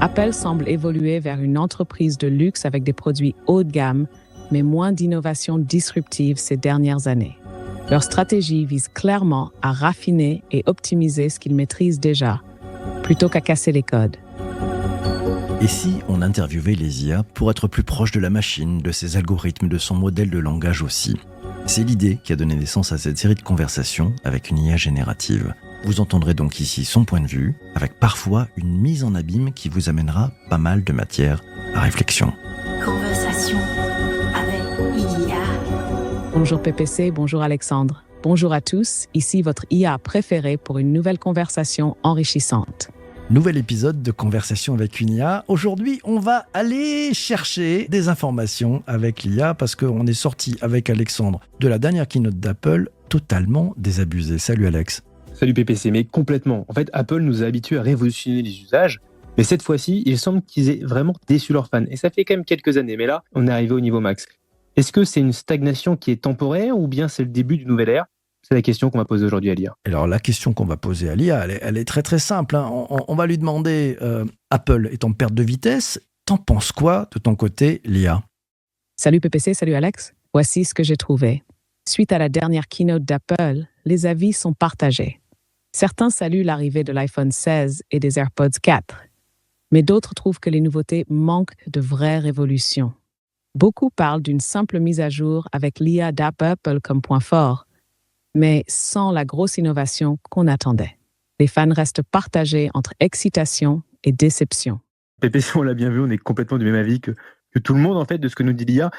Apple semble évoluer vers une entreprise de luxe avec des produits haut de gamme, mais moins d'innovation disruptive ces dernières années. Leur stratégie vise clairement à raffiner et optimiser ce qu'ils maîtrisent déjà, plutôt qu'à casser les codes. Et si on interviewait les IA pour être plus proche de la machine, de ses algorithmes, de son modèle de langage aussi? C'est l'idée qui a donné naissance à cette série de conversations avec une IA générative. Vous entendrez donc ici son point de vue, avec parfois une mise en abîme qui vous amènera pas mal de matière à réflexion. Conversation avec IA. Bonjour PPC, bonjour Alexandre. Bonjour à tous, ici votre IA préférée pour une nouvelle conversation enrichissante. Nouvel épisode de Conversation avec une IA. Aujourd'hui, on va aller chercher des informations avec l'IA parce qu'on est sorti avec Alexandre de la dernière keynote d'Apple totalement désabusé. Salut Alex. Salut PPC, mais complètement. En fait, Apple nous a habitués à révolutionner les usages, mais cette fois-ci, il semble qu'ils aient vraiment déçu leurs fans. Et ça fait quand même quelques années, mais là, on est arrivé au niveau max. Est-ce que c'est une stagnation qui est temporaire ou bien c'est le début d'une nouvelle ère ? C'est la question qu'on va poser aujourd'hui à l'IA. Alors la question qu'on va poser à l'IA, elle est très très simple. On va lui demander, Apple est en perte de vitesse, t'en penses quoi de ton côté, l'IA ? Salut PPC, salut Alex. Voici ce que j'ai trouvé. Suite à la dernière keynote d'Apple, les avis sont partagés. Certains saluent l'arrivée de l'iPhone 16 et des AirPods 4, mais d'autres trouvent que les nouveautés manquent de vraies révolutions. Beaucoup parlent d'une simple mise à jour avec l'IA d'Apple comme point fort, mais sans la grosse innovation qu'on attendait. Les fans restent partagés entre excitation et déception. PPC, on l'a bien vu, on est complètement du même avis que tout le monde, en fait, de ce que nous dit l'IA.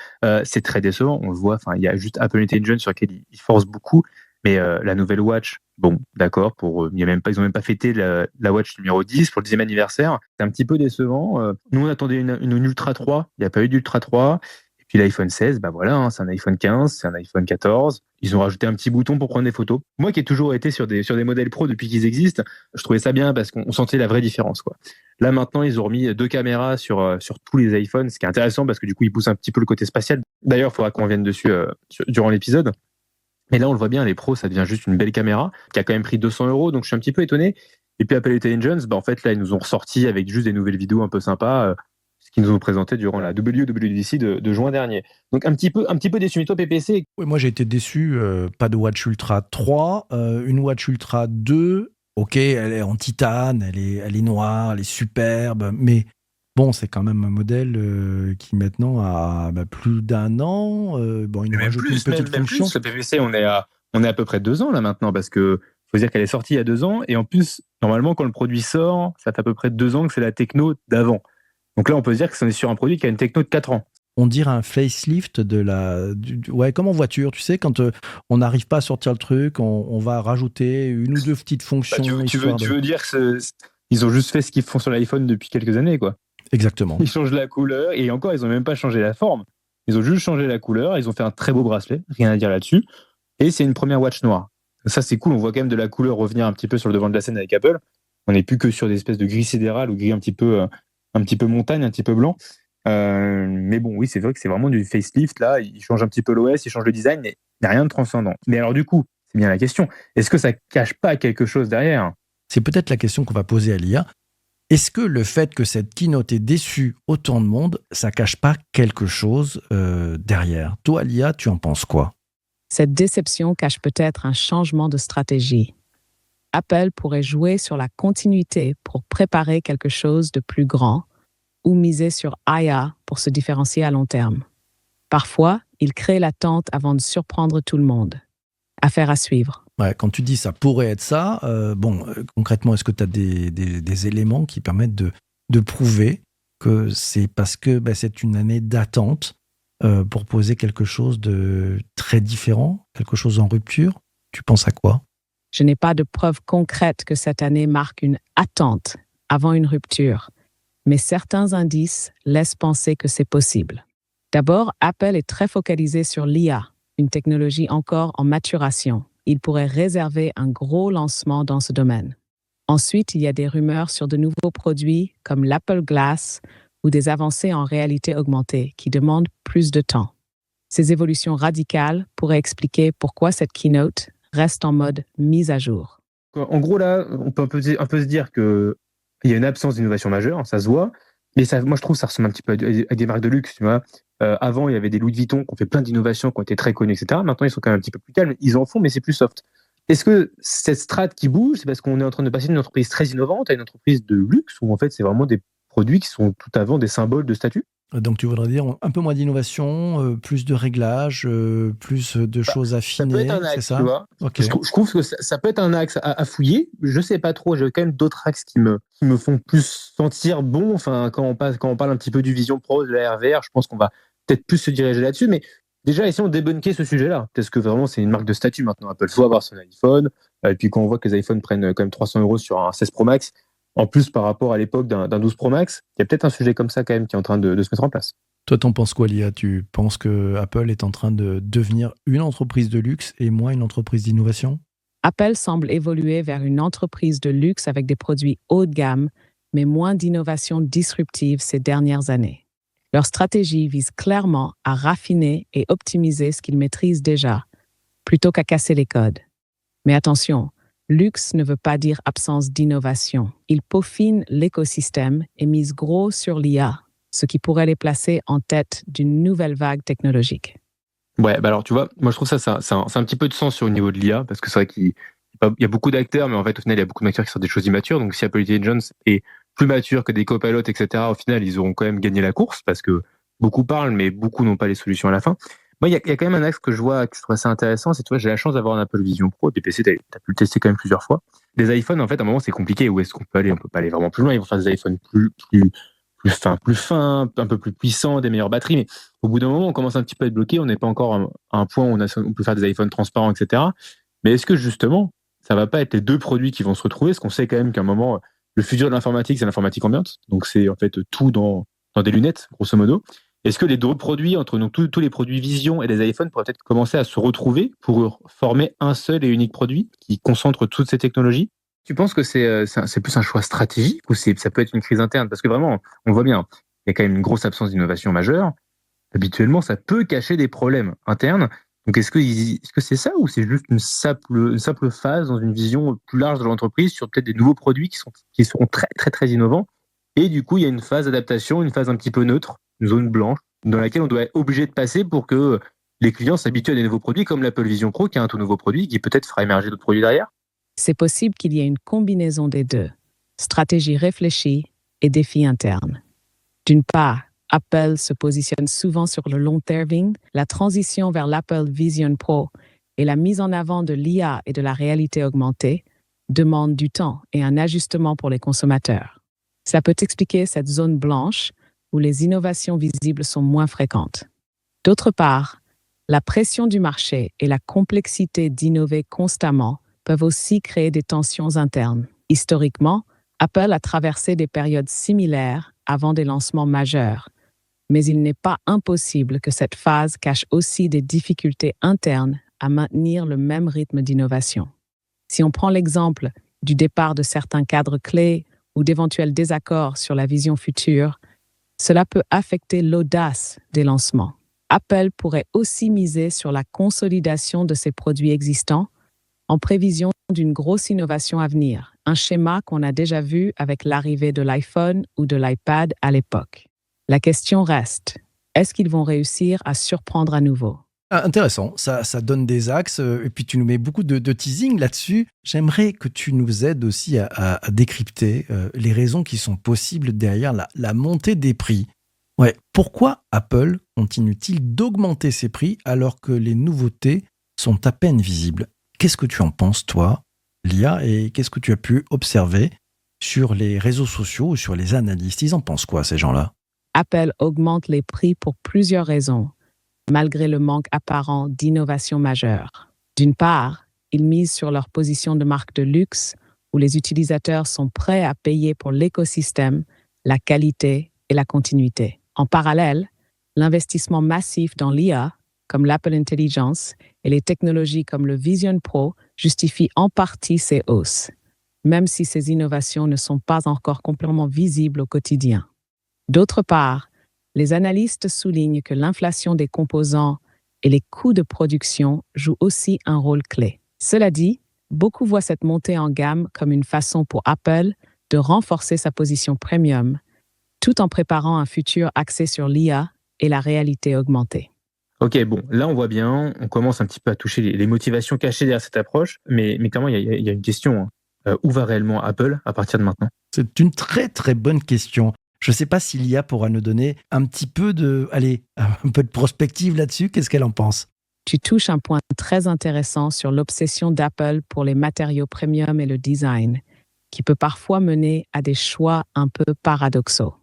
C'est très décevant, on le voit. Enfin, il y a juste Apple Intelligence sur lequel ils forcent beaucoup, mais la nouvelle Watch, bon, d'accord, ils n'ont même pas fêté la Watch numéro 10 pour le 10e anniversaire. C'est un petit peu décevant. Nous, on attendait une Ultra 3, il n'y a pas eu d'Ultra 3. Et puis l'iPhone 16, bah voilà, c'est un iPhone 15, c'est un iPhone 14. Ils ont rajouté un petit bouton pour prendre des photos. Moi qui ai toujours été sur des modèles pro depuis qu'ils existent, je trouvais ça bien parce qu'on sentait la vraie différence, quoi. Là maintenant, ils ont remis 2 caméras sur tous les iPhones, ce qui est intéressant parce que du coup, ils poussent un petit peu le côté spatial. D'ailleurs, il faudra qu'on revienne dessus durant l'épisode. Mais là, on le voit bien, les pros, ça devient juste une belle caméra qui a quand même pris 200 €, donc je suis un petit peu étonné. Et puis Apple Intelligence, en fait, là, ils nous ont ressorti avec juste des nouvelles vidéos un peu sympas, ce qu'ils nous ont présenté durant la WWDC de juin dernier. Donc un petit peu déçu. Mais toi, PPC? Oui, moi j'ai été déçu, pas de Watch Ultra 3, une Watch Ultra 2, ok, elle est en titane, elle est noire, elle est superbe, mais bon, c'est quand même un modèle qui maintenant a plus d'1 an. Bon, ils nous rajoutent une petite fonction. Plus, le PPC, on est à peu près 2 ans là maintenant, parce que faut dire qu'elle est sortie il y a 2 ans, et en plus, normalement, quand le produit sort, ça fait à peu près 2 ans que c'est la techno d'avant. Donc là, on peut se dire que c'est sur un produit qui a une techno de 4 ans. On dirait un facelift ouais, comme en voiture, tu sais, quand on n'arrive pas à sortir le truc, on va rajouter une ou deux petites fonctions. Tu veux dire qu'ils ont juste fait ce qu'ils font sur l'iPhone depuis quelques années, quoi. Exactement. Ils changent la couleur, et encore, ils n'ont même pas changé la forme. Ils ont juste changé la couleur, ils ont fait un très beau bracelet, rien à dire là-dessus. Et c'est une première watch noire. Ça, c'est cool, on voit quand même de la couleur revenir un petit peu sur le devant de la scène avec Apple. On n'est plus que sur des espèces de gris sidéral ou gris un petit peu montagne, un petit peu blanc. Mais bon, oui, c'est vrai que c'est vraiment du facelift. Là, ils changent un petit peu l'OS, ils changent le design, mais il n'y a rien de transcendant. Mais alors du coup, c'est bien la question. Est-ce que ça cache pas quelque chose derrière ? C'est peut-être la question qu'on va poser à l'IA. Est-ce que le fait que cette keynote ait déçu autant de monde, ça cache pas quelque chose derrière ? Toi, l'IA, tu en penses quoi ? Cette déception cache peut-être un changement de stratégie. Apple pourrait jouer sur la continuité pour préparer quelque chose de plus grand ou miser sur IA pour se différencier à long terme. Parfois, il crée l'attente avant de surprendre tout le monde. Affaire à suivre. Ouais, quand tu dis ça pourrait être ça, concrètement, est-ce que tu as des éléments qui permettent de prouver que c'est parce que c'est une année d'attente pour poser quelque chose de très différent, quelque chose en rupture ? Tu penses à quoi ? Je n'ai pas de preuve concrète que cette année marque une attente avant une rupture, mais certains indices laissent penser que c'est possible. D'abord, Apple est très focalisé sur l'IA, une technologie encore en maturation. Il pourrait réserver un gros lancement dans ce domaine. Ensuite, il y a des rumeurs sur de nouveaux produits comme l'Apple Glass ou des avancées en réalité augmentée qui demandent plus de temps. Ces évolutions radicales pourraient expliquer pourquoi cette keynote reste en mode mise à jour. En gros, là, on peut un peu se dire que il y a une absence d'innovation majeure, ça se voit. Mais ça, moi, je trouve que ça ressemble un petit peu à des marques de luxe, tu vois. Avant, il y avait des Louis Vuitton qui ont fait plein d'innovations, qui ont été très connues, etc. Maintenant, ils sont quand même un petit peu plus calmes. Ils en font, mais c'est plus soft. Est-ce que cette strate qui bouge, c'est parce qu'on est en train de passer d'une entreprise très innovante à une entreprise de luxe, où en fait, c'est vraiment des produits qui sont tout avant des symboles de statut? Donc tu voudrais dire un peu moins d'innovation, plus de réglages, plus de choses Ça peut être affinées, un c'est axe, tu ça? vois. OK. Je trouve que ça peut être un axe à fouiller. Je sais pas trop. J'ai quand même d'autres axes qui me font plus sentir bon. Enfin, quand on parle un petit peu du Vision Pro, de la RVR, je pense qu'on va peut-être plus se diriger là-dessus. Mais déjà, essayons de débunker ce sujet-là. Parce que vraiment, c'est une marque de statut maintenant. Apple faut avoir son iPhone. Et puis quand on voit que les iPhones prennent quand même 300 € sur un 16 Pro Max, en plus par rapport à l'époque d'un 12 Pro Max, il y a peut-être un sujet comme ça quand même qui est en train de se mettre en place. Toi, t'en penses quoi, Lia? Tu penses que Apple est en train de devenir une entreprise de luxe et moins une entreprise d'innovation? Apple semble évoluer vers une entreprise de luxe avec des produits haut de gamme, mais moins d'innovation disruptive ces dernières années. Leur stratégie vise clairement à raffiner et optimiser ce qu'ils maîtrisent déjà, plutôt qu'à casser les codes. Mais attention, luxe ne veut pas dire absence d'innovation. Ils peaufinent l'écosystème et misent gros sur l'IA, ce qui pourrait les placer en tête d'une nouvelle vague technologique. Ouais, bah alors tu vois, moi je trouve ça un petit peu de sens sur le niveau de l'IA, parce que c'est vrai qu'il y a beaucoup d'acteurs, mais en fait au final il y a beaucoup d'acteurs qui sont des choses immatures. Donc si Apple Intelligence est plus mature que des copilotes, etc., au final ils auront quand même gagné la course, parce que beaucoup parlent, mais beaucoup n'ont pas les solutions à la fin. Moi il y a quand même un axe que je vois, que je trouve assez intéressant, c'est, tu vois, j'ai la chance d'avoir un Apple Vision Pro, des PC, t'as pu le tester quand même plusieurs fois. Des iPhones, en fait, à un moment c'est compliqué, où est-ce qu'on peut aller? On peut pas aller vraiment plus loin, ils vont faire des iPhones plus fins, un peu plus puissants, des meilleures batteries, mais au bout d'un moment, on commence un petit peu à être bloqué. On n'est pas encore à un point où on peut faire des iPhones transparents, etc. Mais est-ce que justement, ça va pas être les deux produits qui vont se retrouver? Parce qu'on sait quand même qu'à un moment, le futur de l'informatique, c'est l'informatique ambiante. Donc c'est en fait tout dans des lunettes, grosso modo. Est-ce que les deux produits, entre donc, tous les produits Vision et les iPhones, pourraient peut-être commencer à se retrouver pour former un seul et unique produit qui concentre toutes ces technologies? Tu penses que c'est plus un choix stratégique, ou ça peut être une crise interne? Parce que vraiment, on voit bien, il y a quand même une grosse absence d'innovation majeure. Habituellement, ça peut cacher des problèmes internes. Donc, est-ce que c'est ça, ou c'est juste une simple phase dans une vision plus large de l'entreprise sur peut-être des nouveaux produits qui seront très, très, très innovants? Et du coup, il y a une phase d'adaptation, une phase un petit peu neutre, une zone blanche, dans laquelle on doit être obligé de passer pour que les clients s'habituent à des nouveaux produits, comme l'Apple Vision Pro, qui est un tout nouveau produit, qui peut-être fera émerger d'autres produits derrière. C'est possible qu'il y ait une combinaison des deux, stratégie réfléchie et défi interne. D'une part, Apple se positionne souvent sur le long terme. La transition vers l'Apple Vision Pro et la mise en avant de l'IA et de la réalité augmentée demandent du temps et un ajustement pour les consommateurs. Ça peut expliquer cette zone blanche où les innovations visibles sont moins fréquentes. D'autre part, la pression du marché et la complexité d'innover constamment peuvent aussi créer des tensions internes. Historiquement, Apple a traversé des périodes similaires avant des lancements majeurs, mais il n'est pas impossible que cette phase cache aussi des difficultés internes à maintenir le même rythme d'innovation. Si on prend l'exemple du départ de certains cadres clés ou d'éventuels désaccords sur la vision future, cela peut affecter l'audace des lancements. Apple pourrait aussi miser sur la consolidation de ses produits existants en prévision d'une grosse innovation à venir, un schéma qu'on a déjà vu avec l'arrivée de l'iPhone ou de l'iPad à l'époque. La question reste, est-ce qu'ils vont réussir à surprendre à nouveau? Ah, intéressant, ça donne des axes, et puis tu nous mets beaucoup de teasing là-dessus. J'aimerais que tu nous aides aussi à décrypter les raisons qui sont possibles derrière la montée des prix. Ouais, pourquoi Apple continue-t-il d'augmenter ses prix alors que les nouveautés sont à peine visibles? Qu'est-ce que tu en penses, toi, Lia, et qu'est-ce que tu as pu observer sur les réseaux sociaux ou sur les analystes? Ils en pensent quoi, ces gens-là? Apple augmente les prix pour plusieurs raisons, malgré le manque apparent d'innovation majeure. D'une part, ils misent sur leur position de marque de luxe, où les utilisateurs sont prêts à payer pour l'écosystème, la qualité et la continuité. En parallèle, l'investissement massif dans l'IA, comme l'Apple Intelligence, et les technologies comme le Vision Pro justifient en partie ces hausses, même si ces innovations ne sont pas encore complètement visibles au quotidien. D'autre part, les analystes soulignent que l'inflation des composants et les coûts de production jouent aussi un rôle clé. Cela dit, beaucoup voient cette montée en gamme comme une façon pour Apple de renforcer sa position premium, tout en préparant un futur axé sur l'IA et la réalité augmentée. Ok, bon, là on voit bien, on commence un petit peu à toucher les motivations cachées derrière cette approche, mais clairement il y a une question. Où va réellement Apple à partir de maintenant? C'est une très très bonne question. Je ne sais pas si l'IA pourra nous donner un petit peu un peu de prospective là-dessus. Qu'est-ce qu'elle en pense? Tu touches un point très intéressant sur l'obsession d'Apple pour les matériaux premium et le design, qui peut parfois mener à des choix un peu paradoxaux.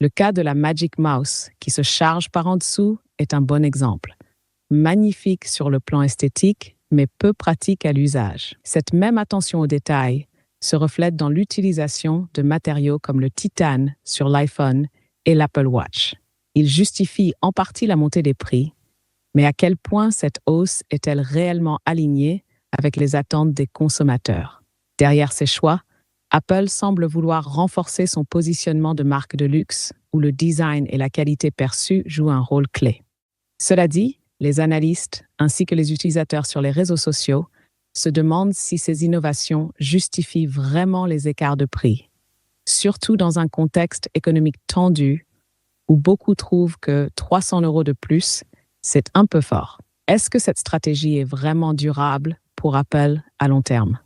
Le cas de la Magic Mouse, qui se charge par en dessous, est un bon exemple. Magnifique sur le plan esthétique, mais peu pratique à l'usage. Cette même attention aux détails se reflète dans l'utilisation de matériaux comme le titane sur l'iPhone et l'Apple Watch. Il justifie en partie la montée des prix, mais à quel point cette hausse est-elle réellement alignée avec les attentes des consommateurs? Derrière ces choix, Apple semble vouloir renforcer son positionnement de marque de luxe, où le design et la qualité perçue jouent un rôle clé. Cela dit, les analystes, ainsi que les utilisateurs sur les réseaux sociaux, se demandent si ces innovations justifient vraiment les écarts de prix, surtout dans un contexte économique tendu, où beaucoup trouvent que 300 € de plus, c'est un peu fort. Est-ce que cette stratégie est vraiment durable pour Apple à long terme?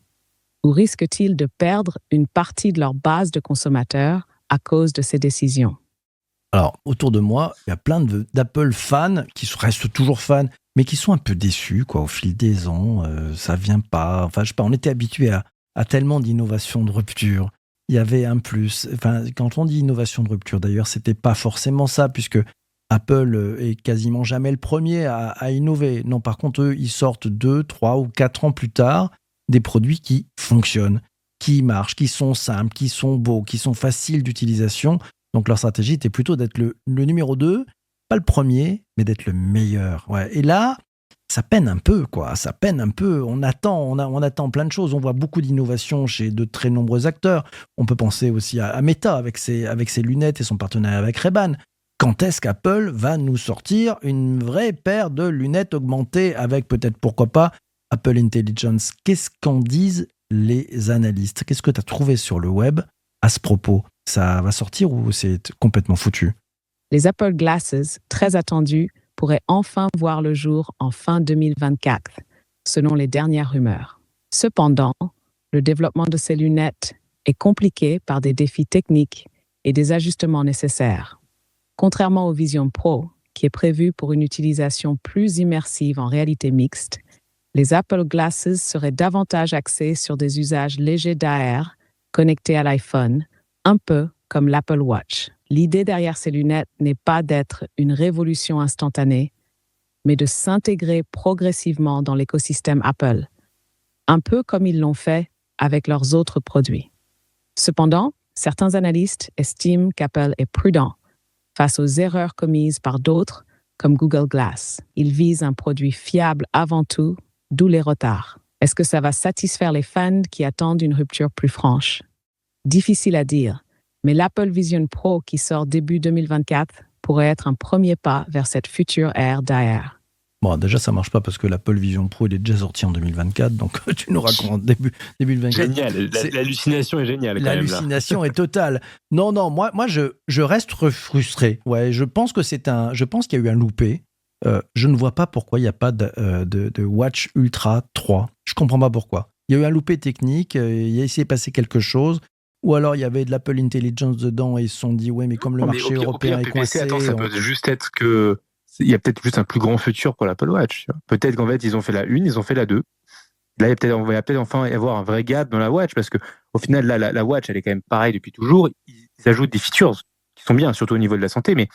Ou risquent-ils de perdre une partie de leur base de consommateurs à cause de ces décisions? Alors, autour de moi, il y a plein d'Apple fans qui restent toujours fans, mais qui sont un peu déçus au fil des ans. Ça vient pas. Enfin, je sais pas, on était habitués à tellement d'innovations de rupture. Il y avait un plus. Enfin, quand on dit innovation de rupture, d'ailleurs, c'était pas forcément ça, puisque Apple est quasiment jamais le premier à innover. Non, par contre, eux, ils sortent 2, 3 ou 4 ans plus tard des produits qui fonctionnent, qui marchent, qui sont simples, qui sont beaux, qui sont faciles d'utilisation. Donc leur stratégie était plutôt d'être le numéro 2, pas le premier, mais d'être le meilleur. Ouais. Et là, ça peine un peu, quoi. Ça peine un peu. On attend plein de choses. On voit beaucoup d'innovations chez de très nombreux acteurs. On peut penser aussi à Meta avec ses lunettes et son partenariat avec Ray-Ban. Quand est-ce qu'Apple va nous sortir une vraie paire de lunettes augmentées avec peut-être, pourquoi pas, Apple Intelligence? Qu'est-ce qu'en disent les analystes? Qu'est-ce que tu as trouvé sur le web à ce propos? Ça va sortir ou c'est complètement foutu? Les Apple Glasses, très attendus, pourraient enfin voir le jour en fin 2024, selon les dernières rumeurs. Cependant, le développement de ces lunettes est compliqué par des défis techniques et des ajustements nécessaires. Contrairement au Vision Pro, qui est prévu pour une utilisation plus immersive en réalité mixte, les Apple Glasses seraient davantage axés sur des usages légers d'AR, connectés à l'iPhone, un peu comme l'Apple Watch. L'idée derrière ces lunettes n'est pas d'être une révolution instantanée, mais de s'intégrer progressivement dans l'écosystème Apple, un peu comme ils l'ont fait avec leurs autres produits. Cependant, certains analystes estiment qu'Apple est prudent face aux erreurs commises par d'autres, comme Google Glass. Ils visent un produit fiable avant tout, d'où les retards. Est-ce que ça va satisfaire les fans qui attendent une rupture plus franche? Difficile à dire, mais l'Apple Vision Pro qui sort début 2024 pourrait être un premier pas vers cette future ère d'AR. Bon, déjà, ça marche pas parce que l'Apple Vision Pro, il est déjà sorti en 2024, donc tu nous racontes début 2024. Génial, l'hallucination est géniale. L'hallucination est totale. Non, moi je reste frustré. Ouais, je pense qu'il y a eu un loupé. Je ne vois pas pourquoi il n'y a pas de Watch Ultra 3. Je comprends pas pourquoi. Il y a eu un loupé technique, il a essayé de passer quelque chose. Ou alors il y avait de l'Apple Intelligence dedans et ils se sont dit ouais mais comme le marché européen est coincé. Attends, ça peut juste être que il y a peut-être juste un plus grand futur pour l'Apple Watch. Tu vois. Peut-être qu'en fait ils ont fait la 1, ils ont fait la 2. Là on va peut-être enfin y avoir un vrai gap dans la Watch parce que au final là, la Watch elle est quand même pareille depuis toujours. Ils ajoutent des features qui sont bien surtout au niveau de la santé, mais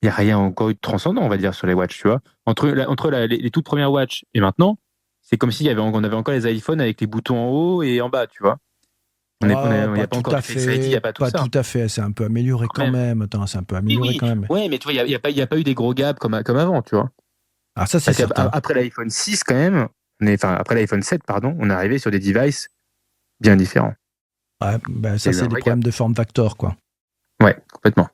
il n'y a rien encore eu de transcendant on va dire sur les Watch. Tu vois. Entre les toutes premières Watch et maintenant, c'est comme si on avait encore les iPhones avec les boutons en haut et en bas, tu vois. Il n'y a pas encore Face ID, il n'y a pas tout ça. Pas tout à fait, c'est un peu amélioré quand même. Attends, c'est un peu amélioré quand même. Oui, mais tu vois, il n'y a pas eu des gros gaps comme avant, tu vois. Ah, ça, c'est certain. Après l'iPhone 6, quand même, après l'iPhone 7, pardon, on est arrivé sur des devices bien différents. Ouais, ça, c'est des problèmes de form factor, quoi. Ouais, complètement.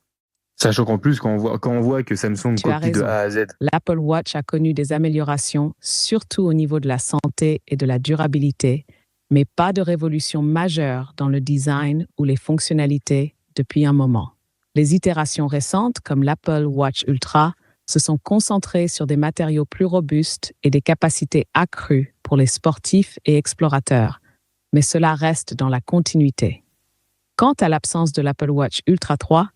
Sachant qu'en plus, quand on voit que Samsung copie de A à Z. L'Apple Watch a connu des améliorations, surtout au niveau de la santé et de la durabilité, mais pas de révolution majeure dans le design ou les fonctionnalités depuis un moment. Les itérations récentes, comme l'Apple Watch Ultra, se sont concentrées sur des matériaux plus robustes et des capacités accrues pour les sportifs et explorateurs, mais cela reste dans la continuité. Quant à l'absence de l'Apple Watch Ultra 3,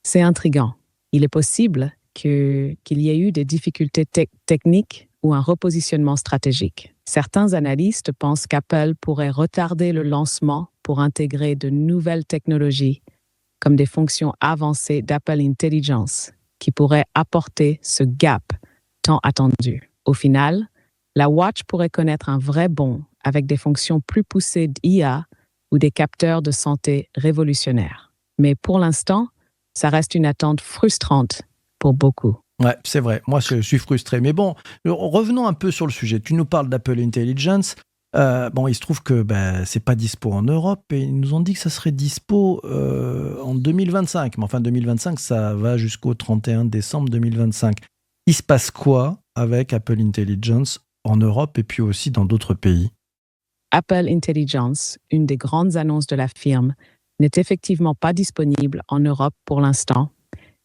c'est intriguant. Il est possible qu'il y ait eu des difficultés techniques ou un repositionnement stratégique. Certains analystes pensent qu'Apple pourrait retarder le lancement pour intégrer de nouvelles technologies, comme des fonctions avancées d'Apple Intelligence, qui pourraient apporter ce gap tant attendu. Au final, la Watch pourrait connaître un vrai bond avec des fonctions plus poussées d'IA ou des capteurs de santé révolutionnaires. Mais pour l'instant, ça reste une attente frustrante pour beaucoup. Ouais, c'est vrai. Moi, je suis frustré. Mais bon, revenons un peu sur le sujet. Tu nous parles d'Apple Intelligence. Il se trouve que c'est pas dispo en Europe et ils nous ont dit que ça serait dispo en 2025. Mais enfin, 2025, ça va jusqu'au 31 décembre 2025. Il se passe quoi avec Apple Intelligence en Europe et puis aussi dans d'autres pays? Apple Intelligence, une des grandes annonces de la firme, n'est effectivement pas disponible en Europe pour l'instant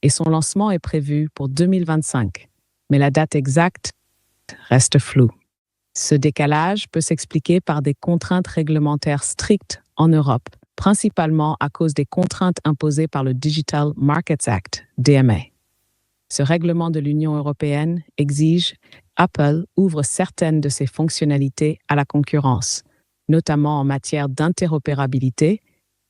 et son lancement est prévu pour 2025. Mais la date exacte reste floue. Ce décalage peut s'expliquer par des contraintes réglementaires strictes en Europe, principalement à cause des contraintes imposées par le Digital Markets Act, DMA. Ce règlement de l'Union européenne exige qu'Apple ouvre certaines de ses fonctionnalités à la concurrence, notamment en matière d'interopérabilité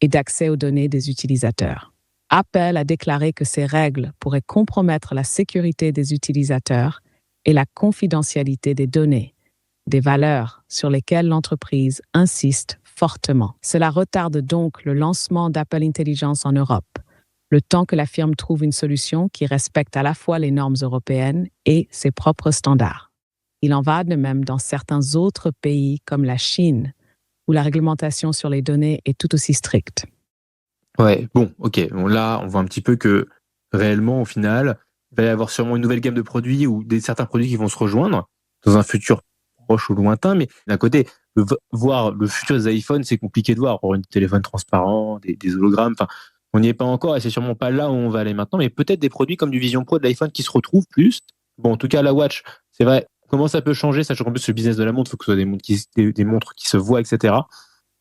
et d'accès aux données des utilisateurs. Apple a déclaré que ces règles pourraient compromettre la sécurité des utilisateurs et la confidentialité des données, des valeurs sur lesquelles l'entreprise insiste fortement. Cela retarde donc le lancement d'Apple Intelligence en Europe, le temps que la firme trouve une solution qui respecte à la fois les normes européennes et ses propres standards. Il en va de même dans certains autres pays comme la Chine, où la réglementation sur les données est tout aussi stricte. Ouais, bon, ok. Bon, là, on voit un petit peu que réellement, au final, il va y avoir sûrement une nouvelle gamme de produits ou certains produits qui vont se rejoindre dans un futur proche ou lointain. Mais d'un côté, voir le futur des iPhones, c'est compliqué de voir. Avoir un téléphone transparent, des hologrammes, enfin, on n'y est pas encore et c'est sûrement pas là où on va aller maintenant. Mais peut-être des produits comme du Vision Pro de l'iPhone qui se retrouvent plus. Bon, en tout cas, la Watch, c'est vrai. Comment ça peut changer, sachant qu'en plus, le business de la montre, il faut que ce soit des montres qui se voient, etc.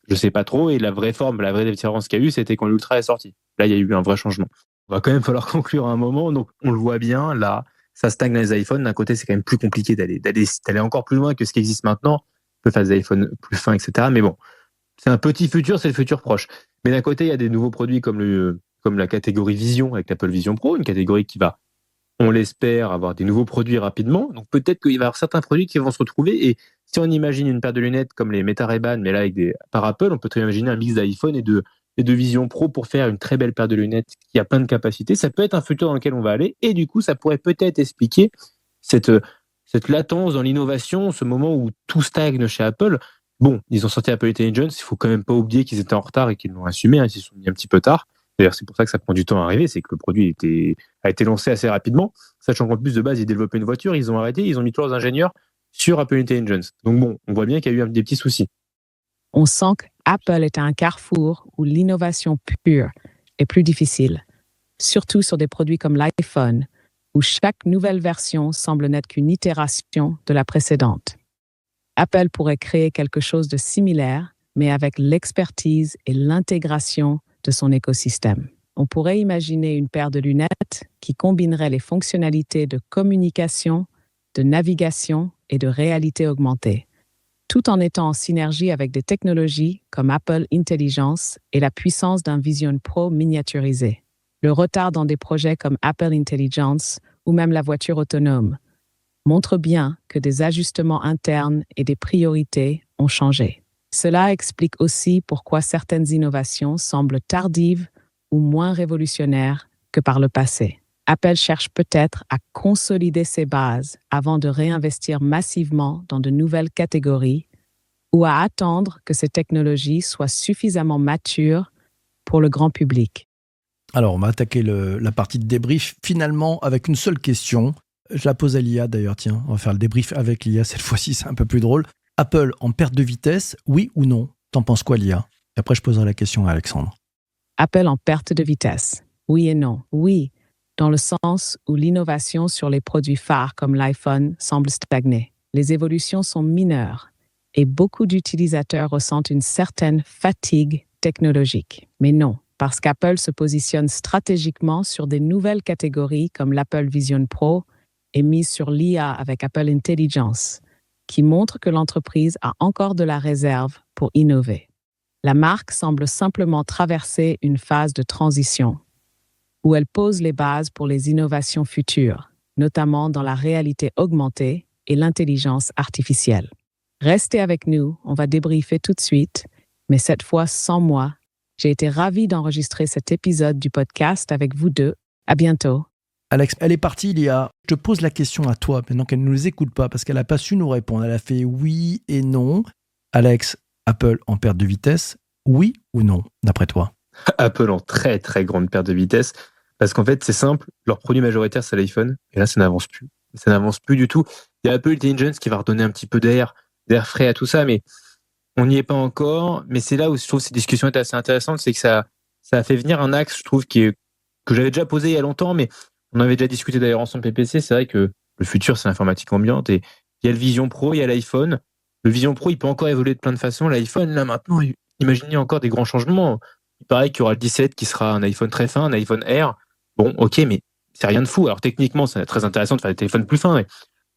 Je sais pas trop. Et la vraie différence qu'il y a eu, c'était quand l'Ultra est sorti. Là, il y a eu un vrai changement. Il va quand même falloir conclure à un moment. Donc, on le voit bien. Là, ça stagne dans les iPhones. D'un côté, c'est quand même plus compliqué d'aller encore plus loin que ce qui existe maintenant. On peut faire des iPhones plus fins, etc. Mais bon, c'est un petit futur, c'est le futur proche. Mais d'un côté, il y a des nouveaux produits comme la catégorie Vision avec l'Apple Vision Pro, une catégorie qui va, on l'espère, avoir des nouveaux produits rapidement. Donc peut-être qu'il va y avoir certains produits qui vont se retrouver. Et si on imagine une paire de lunettes comme les Meta Ray-Ban, mais là par Apple, on peut très imaginer un mix d'iPhone et de Vision Pro pour faire une très belle paire de lunettes qui a plein de capacités. Ça peut être un futur dans lequel on va aller. Et du coup, ça pourrait peut-être expliquer cette latence dans l'innovation, ce moment où tout stagne chez Apple. Bon, ils ont sorti Apple Intelligence, il faut quand même pas oublier qu'ils étaient en retard et qu'ils l'ont assumé, ils s'y sont mis un petit peu tard. D'ailleurs, c'est pour ça que ça prend du temps à arriver, c'est que le produit a été lancé assez rapidement, sachant qu'en plus de base, ils développaient une voiture, ils ont arrêté, ils ont mis tous leurs ingénieurs sur Apple Intelligence. Donc bon, on voit bien qu'il y a eu des petits soucis. On sent qu'Apple est à un carrefour où l'innovation pure est plus difficile, surtout sur des produits comme l'iPhone, où chaque nouvelle version semble n'être qu'une itération de la précédente. Apple pourrait créer quelque chose de similaire, mais avec l'expertise et l'intégration de son écosystème. On pourrait imaginer une paire de lunettes qui combinerait les fonctionnalités de communication, de navigation et de réalité augmentée, tout en étant en synergie avec des technologies comme Apple Intelligence et la puissance d'un Vision Pro miniaturisé. Le retard dans des projets comme Apple Intelligence ou même la voiture autonome montre bien que des ajustements internes et des priorités ont changé. Cela explique aussi pourquoi certaines innovations semblent tardives ou moins révolutionnaires que par le passé. Apple cherche peut-être à consolider ses bases avant de réinvestir massivement dans de nouvelles catégories ou à attendre que ces technologies soient suffisamment matures pour le grand public. Alors, on va attaquer la partie de débrief finalement avec une seule question. Je la pose à l'IA d'ailleurs, tiens, on va faire le débrief avec l'IA cette fois-ci, c'est un peu plus drôle. Apple en perte de vitesse, oui ou non? T'en penses quoi, Lia? Et après, je poserai la question à Alexandre. Apple en perte de vitesse. Oui et non. Oui, dans le sens où l'innovation sur les produits phares comme l'iPhone semble stagner. Les évolutions sont mineures et beaucoup d'utilisateurs ressentent une certaine fatigue technologique. Mais non, parce qu'Apple se positionne stratégiquement sur des nouvelles catégories comme l'Apple Vision Pro et mise sur l'IA avec Apple Intelligence, qui montre que l'entreprise a encore de la réserve pour innover. La marque semble simplement traverser une phase de transition où elle pose les bases pour les innovations futures, notamment dans la réalité augmentée et l'intelligence artificielle. Restez avec nous, on va débriefer tout de suite, mais cette fois sans moi. J'ai été ravie d'enregistrer cet épisode du podcast avec vous deux. À bientôt. Alex, elle est partie, Lia. Je te pose la question à toi, maintenant qu'elle ne nous écoute pas, parce qu'elle n'a pas su nous répondre. Elle a fait oui et non. Alex, Apple en perte de vitesse, oui ou non, d'après toi? Apple en très très grande perte de vitesse, parce qu'en fait c'est simple, leur produit majoritaire c'est l'iPhone, et là ça n'avance plus. Ça n'avance plus du tout. Il y a Apple Intelligence qui va redonner un petit peu d'air frais à tout ça, mais on n'y est pas encore. Mais c'est là où je trouve que ces discussions étaient assez intéressantes, c'est que ça a fait venir un axe, je trouve, que j'avais déjà posé il y a longtemps, mais on avait déjà discuté d'ailleurs ensemble PPC. C'est vrai que le futur c'est l'informatique ambiante, et il y a le Vision Pro, il y a l'iPhone. Le Vision Pro il peut encore évoluer de plein de façons. L'iPhone là maintenant, imaginez encore des grands changements. Il paraît qu'il y aura le 17 qui sera un iPhone très fin, un iPhone Air. Bon, ok, mais c'est rien de fou. Alors techniquement, c'est très intéressant de faire des téléphones plus fins, mais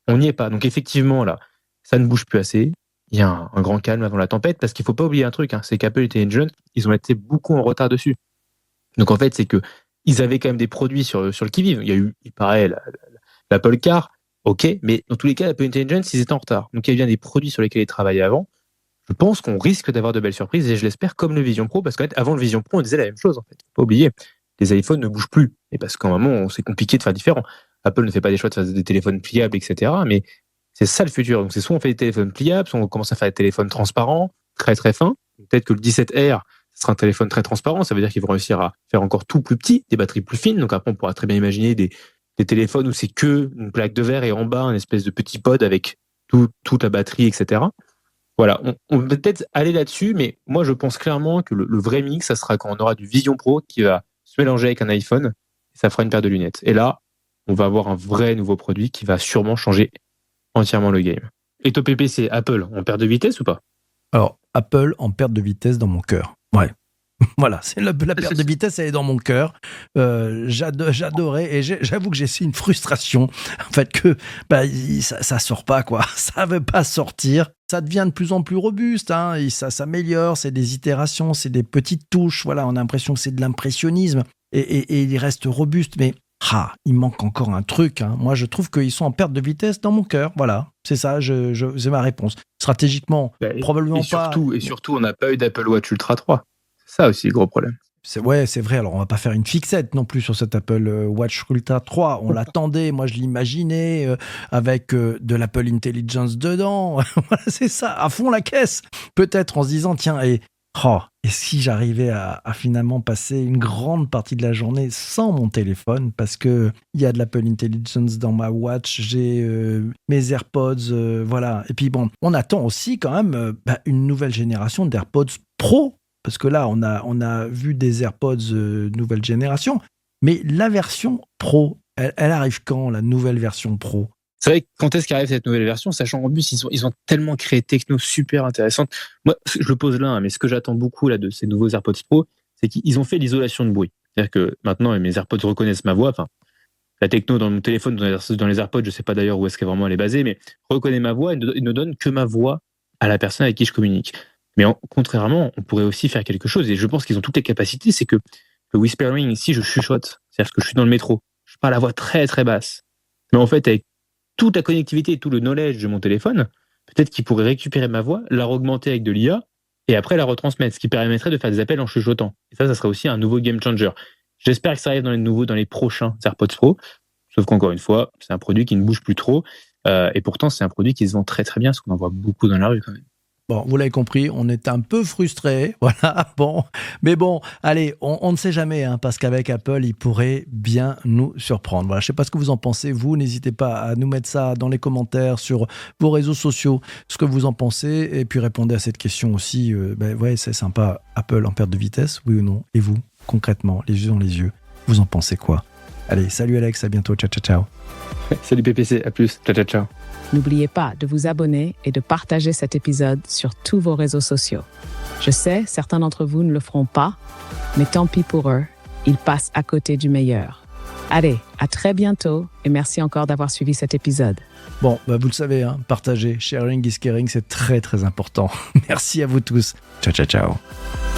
on n'y est pas. Donc effectivement, là, ça ne bouge plus assez. Il y a un grand calme avant la tempête, parce qu'il ne faut pas oublier un truc, c'est qu'Apple Intelligence, ils ont été beaucoup en retard dessus. Donc en fait, c'est que ils avaient quand même des produits sur le qui-vive. Il y a eu, il paraît, l'Apple Car, ok, mais dans tous les cas, Apple Intelligence, ils étaient en retard. Donc il y a bien des produits sur lesquels ils travaillaient avant. Je pense qu'on risque d'avoir de belles surprises, et je l'espère, comme le Vision Pro, parce qu'en fait, avant le Vision Pro, on disait la même chose, en fait. Faut pas oublier, les iPhones ne bougent plus. Et parce qu'à un moment, c'est compliqué de faire différent. Apple ne fait pas des choix de faire des téléphones pliables, etc. Mais c'est ça le futur. Donc c'est soit on fait des téléphones pliables, soit on commence à faire des téléphones transparents, très très fins. Peut-être que le 17R, ce sera un téléphone très transparent. Ça veut dire qu'ils vont réussir à faire encore tout plus petit, des batteries plus fines. Donc après, on pourra très bien imaginer des téléphones où c'est que une plaque de verre et en bas, un espèce de petit pod avec toute la batterie, etc. Voilà, on peut peut-être aller là-dessus, mais moi je pense clairement que le vrai mix, ça sera quand on aura du Vision Pro qui va se mélanger avec un iPhone, et ça fera une paire de lunettes. Et là, on va avoir un vrai nouveau produit qui va sûrement changer entièrement le game. Et toi PPC, Apple, on perd de vitesse ou pas? Alors, Apple en perte de vitesse dans mon cœur. Ouais. Voilà, c'est la perte de vitesse, elle est dans mon cœur. J'adorais, et j'avoue que j'ai une frustration, en fait, que ça sort pas, quoi. Ça veut pas sortir. Ça devient de plus en plus robuste, et ça s'améliore, c'est des itérations, c'est des petites touches. Voilà, on a l'impression que c'est de l'impressionnisme, et il reste robuste, mais il manque encore un truc. Moi, je trouve qu'ils sont en perte de vitesse dans mon cœur. Voilà, c'est ça, c'est ma réponse. Stratégiquement, probablement pas. Et surtout, on n'a pas eu d'Apple Watch Ultra 3. Ça aussi, le gros problème. C'est vrai. Alors, on va pas faire une fixette non plus sur cet Apple Watch Ultra 3. On l'attendait. Moi, je l'imaginais avec de l'Apple Intelligence dedans. Voilà, c'est ça, à fond la caisse. Peut-être en se disant, tiens, et si j'arrivais à finalement passer une grande partie de la journée sans mon téléphone, parce que il y a de l'Apple Intelligence dans ma watch, j'ai mes AirPods, voilà. Et puis bon, on attend aussi quand même une nouvelle génération d'AirPods Pro. Parce que là, on a vu des AirPods nouvelle génération, mais la version Pro, elle arrive quand, la nouvelle version Pro? C'est vrai que quand est-ce qu'arrive cette nouvelle version, sachant en plus, ils ont tellement créé techno super intéressante. Moi, je le pose là, mais ce que j'attends beaucoup là de ces nouveaux AirPods Pro, c'est qu'ils ont fait l'isolation de bruit. C'est-à-dire que maintenant, mes AirPods reconnaissent ma voix. Enfin, la techno dans mon téléphone, dans les AirPods, je sais pas d'ailleurs où est-ce qu'elle vraiment elle est basée, mais reconnaît ma voix et ne donne que ma voix à la personne avec qui je communique. Mais contrairement, on pourrait aussi faire quelque chose, et je pense qu'ils ont toutes les capacités, c'est que le whispering, si je chuchote, c'est-à-dire que je suis dans le métro, je parle à voix très très basse, mais en fait avec toute la connectivité et tout le knowledge de mon téléphone, peut-être qu'ils pourraient récupérer ma voix, la augmenter avec de l'IA, et après la retransmettre, ce qui permettrait de faire des appels en chuchotant. Et ça serait aussi un nouveau game changer. J'espère que ça arrive dans les prochains AirPods Pro, sauf qu'encore une fois, c'est un produit qui ne bouge plus trop, et pourtant c'est un produit qui se vend très très bien, parce qu'on en voit beaucoup dans la rue quand même. Bon, vous l'avez compris, on est un peu frustrés, voilà, bon. Mais bon, allez, on ne sait jamais, hein, parce qu'avec Apple, il pourrait bien nous surprendre. Voilà, je ne sais pas ce que vous en pensez, vous, n'hésitez pas à nous mettre ça dans les commentaires sur vos réseaux sociaux, ce que vous en pensez, et puis répondez à cette question aussi, ouais, c'est sympa, Apple en perte de vitesse, oui ou non? Et vous, concrètement, les yeux dans les yeux, vous en pensez quoi? Allez, salut Alex, à bientôt, ciao, ciao, ciao. Salut PPC, à plus, ciao, ciao, ciao. N'oubliez pas de vous abonner et de partager cet épisode sur tous vos réseaux sociaux. Je sais, certains d'entre vous ne le feront pas, mais tant pis pour eux, ils passent à côté du meilleur. Allez, à très bientôt et merci encore d'avoir suivi cet épisode. Bon, vous le savez, hein, partager, sharing is caring, c'est très très important. Merci à vous tous. Ciao, ciao, ciao.